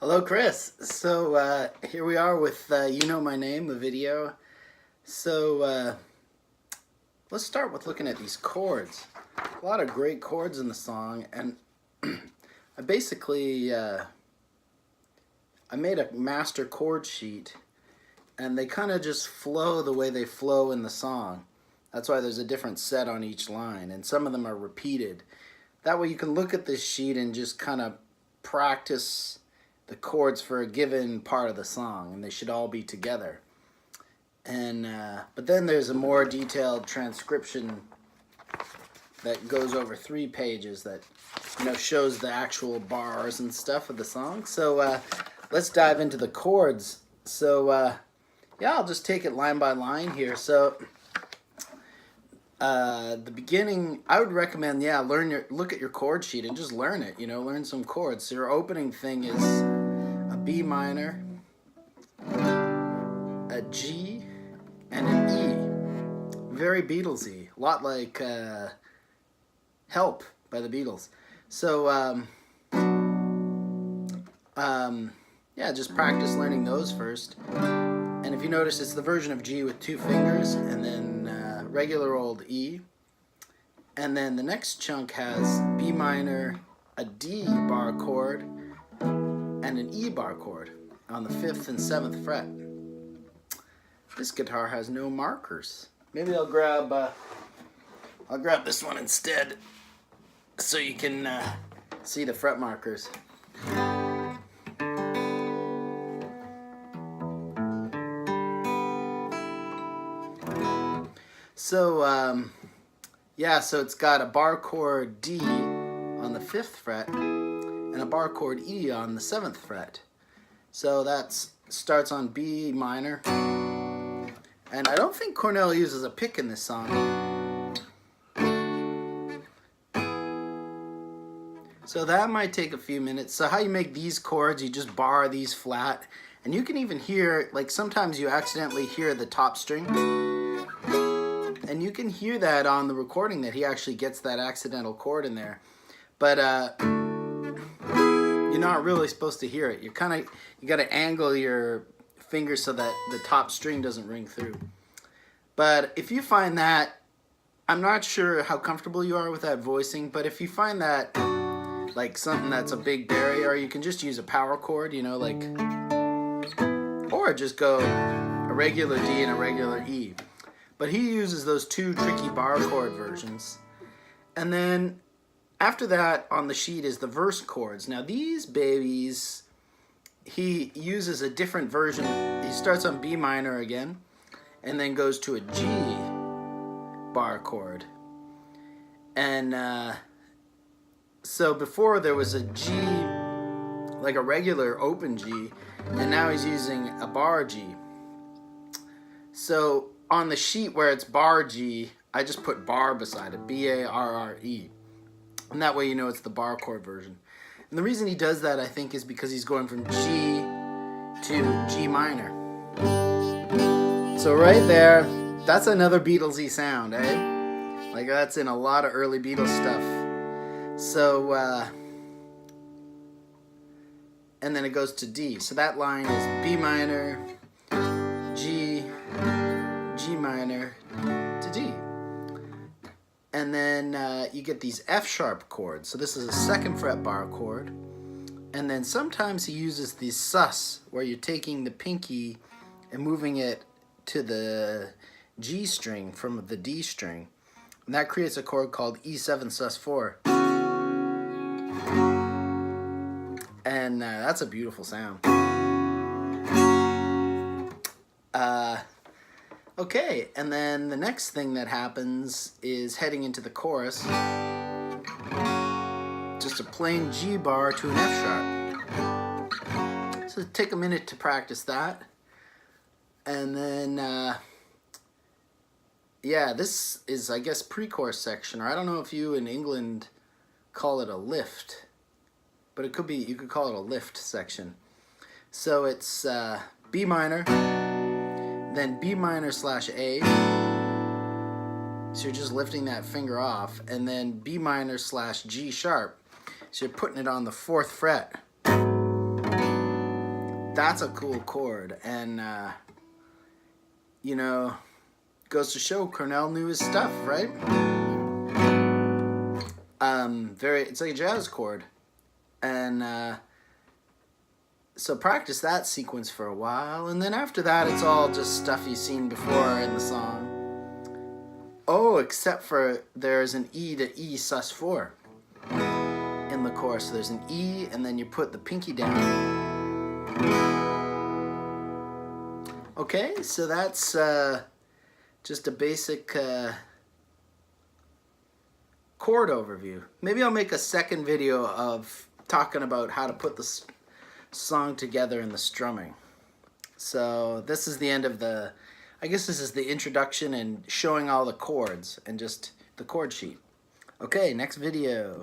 Hello, Chris. So here we are with You Know My Name, the video. So let's start with looking at these chords. A lot of great chords in the song, and I basically I made a master chord sheet, and they kind of just flow the way they flow in the song. That's why there's a different set on each line, and some of them are repeated. That way you can look at this sheet and just kind of practice the chords for a given part of the song, and they should all be together. And but then there's a more detailed transcription that goes over 3 pages that shows the actual bars and stuff of the song. So let's dive into the chords. So yeah, I'll just take it line by line here. So the beginning, I would recommend, look at your chord sheet and just learn it, learn some chords. So your opening thing is a B minor, a G, and an E. Very Beatlesy, a lot like Help by the Beatles. So yeah, just practice learning those first. And if you notice, it's the version of G with 2 fingers, and then regular old E. And then the next chunk has B minor, a D bar chord, and an E bar chord on the 5th and 7th fret. This guitar has no markers. Maybe I'll grab this one instead, so you can see the fret markers. So yeah, so it's got a bar chord D on the 5th fret and a bar chord E on the 7th fret. So that starts on B minor. And I don't think Cornell uses a pick in this song. So that might take a few minutes. So how you make these chords, you just bar these flat. And you can even hear, like sometimes you accidentally hear the top string. And you can hear that on the recording, that he actually gets that accidental chord in there. But you're not really supposed to hear it. You got to angle your fingers so that the top string doesn't ring through. But if you find that, I'm not sure how comfortable you are with that voicing, but if you find that like something that's a big barrier, you can just use a power chord, or just go a regular D and a regular E. But he uses those 2 tricky bar chord versions. And then after that on the sheet is the verse chords. Now these babies, he uses a different version. He starts on B minor again, and then goes to a G bar chord. And so before there was a G, like a regular open G, and now he's using a bar G. So on the sheet where it's bar G, I just put bar beside it, B-A-R-R-E. And that way it's the bar chord version. And the reason he does that, I think, is because he's going from G to G minor. So right there, that's another Beatlesy sound, eh? Like that's in a lot of early Beatles stuff. So, and then it goes to D. So that line is B minor, G, G minor to D. And then you get these F sharp chords. So this is a 2nd fret bar chord. And then sometimes he uses the sus, where you're taking the pinky and moving it to the G string from the D string. And that creates a chord called E7 sus 4. And that's a beautiful sound. Okay, and then the next thing that happens is heading into the chorus. Just a plain G bar to an F sharp. So take a minute to practice that. And then, yeah, this is, I guess, pre-chorus section, or I don't know if you in England call it a lift, but it could be, you could call it a lift section. So it's B minor, then B minor slash A, so you're just lifting that finger off, and then B minor slash G sharp, so you're putting it on the 4th fret. that's a cool chord, and you know, goes to show Cornell knew his stuff, right? It's like a jazz chord, and so practice that sequence for a while, and then after that it's all just stuff you've seen before in the song. Oh, except for there's an E to E sus4 in the chorus. So there's an E, and then you put the pinky down. Okay, so that's just a basic chord overview. Maybe I'll make a second video of talking about how to put the song together in the strumming. So this is the end of I guess this is the introduction and showing all the chords and just the chord sheet. Okay, next video.